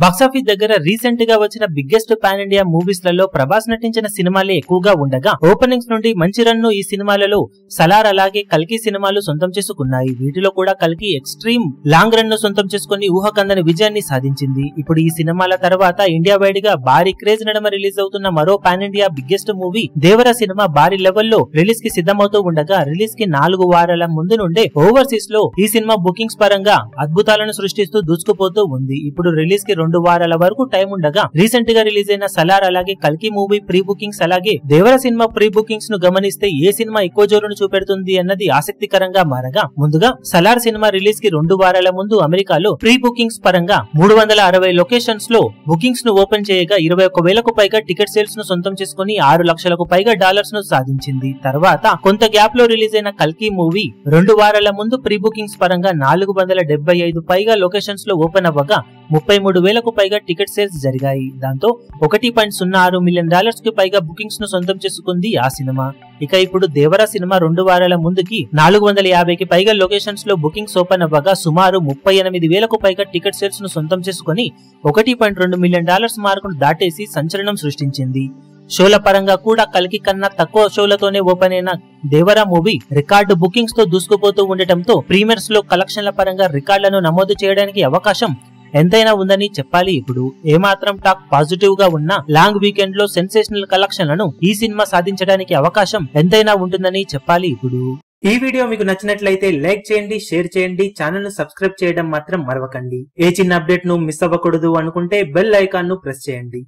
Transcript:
Box office దగ్గర recent గా వచ్చిన బిగ్గెస్ట్ పాన్ ఇండియా మూవీస్ లలో ప్రభాస్ నటించిన సినిమాలే ఎక్కువగా ఉండగా ఓపెనింగ్స్ నుండి మంచి రన్ను ఈ సినిమాలలో సలార్ అలాగే కల్కి సినిమాలు సొంతం చేసుకున్నాయి. వీటిలో కూడా కల్కి ఎక్స్ట్రీమ్ లాంగ్ రన్ ను సొంతం చేసుకుని ఊహకందని విజయాన్ని సాధించింది. ఇప్పుడు ఈ సినిమాల తర్వాత ఇండియా వైడ్ గా భారీ క్రేజ్ నడమ రిలీజ్ అవుతున్న మరో పాన్ ఇండియా బిగ్గెస్ట్ మూవీ దేవర సినిమా భారీ లెవెల్లో రిలీజ్ కి సిద్ధమవుతూ ఉండగా రిలీజ్ కి 4 వారాల ముందు నుండే ఓవర్సీస్ లో ఈ సినిమా బుకింగ్స్ పరంగా అద్భుతాలను సృష్టిస్తూ దూసుకుపోతూ ఉంది. ఇప్పుడు రిలీజ్ కి 2 వారాల వరకు టైం ఉండగా రీసెంట్ గా రిలీజ్ అయిన సలార్ అలాగే కల్కి మూవీ ప్రీ బుకింగ్స్ అలాగే దేవర సినిమా ప్రీ బుకింగ్స్ ను గమనిస్తే ఏ సినిమా ఎక్కువ జోరును చూపెడుతుంది అన్నది ఆసక్తికరంగా మారగా ముందుగా సలార్ సినిమా రిలీజ్ కి 2 వారాల ముందు అమెరికాలో ప్రీ బుకింగ్స్ పరంగా 360 లొకేషన్స్ లో బుకింగ్స్ ను ఓపెన్ చేయగా 21,000కు పైగా టికెట్ సేల్స్ ను సొంతం చేసుకుని 6 లక్షలకు పైగా డాలర్స్ ను సాధించింది. తర్వాత కొంత గ్యాప్ లో రిలీజ్ అయిన కల్కి మూవీ 2 వారాల ముందు ప్రీ బుకింగ్స్ పరంగా 475 పైగా లొకేషన్స్ లో ఓపెన్ అవ్వగా 33,000కు పైగా టికెట్ సేల్స్ జరిగాయి. దాంతో $1.06 మిలియన్ కి పైగా బుకింగ్స్ ను సొంతం చేసుకుంది ఆ సినిమా. ఇక ఇప్పుడు దేవర సినిమా 2 వారాల ముందుకి 450కి పైగా లొకేషన్స్ లో బుకింగ్స్ ఓపెన్ అవ్వగా సుమారు 38,000కు పైగా టికెట్ సేల్స్ ను సొంతం చేసుకుని $1.2 మిలియన్ మార్కును దాటేసి సంచలనం సృష్టించింది. షోల పరంగా కూడా కల్కి కన్నా తక్కువ షోలతోనే ఓపెన్ అయిన దేవరా మూవీ రికార్డు బుకింగ్స్ తో దూసుకుపోతూ ఉండటంతో ప్రీమియర్స్ లో కలెక్షన్ల పరంగా రికార్డులను నమోదు చేయడానికి అవకాశం ఎంతైనా ఉందని చెప్పాలి. ఇప్పుడు ఏమాత్రం టాక్ పాజిటివ్ గా ఉన్న లాంగ్ వీకెండ్ లో సెన్సేషనల్ కలెక్షన్లను ఈ సినిమా సాధించడానికి అవకాశం ఎంతైనా ఉంటుందని చెప్పాలి. ఇప్పుడు ఈ వీడియో మీకు నచ్చినట్లయితే లైక్ చేయండి, షేర్ చేయండి, ఛానల్ ను సబ్స్క్రైబ్ చేయడం మాత్రం మరవకండి. ఏ చిన్న అప్డేట్ ను మిస్ అవ్వకూడదు అనుకుంటే బెల్ ఐకాన్ ను ప్రెస్ చేయండి.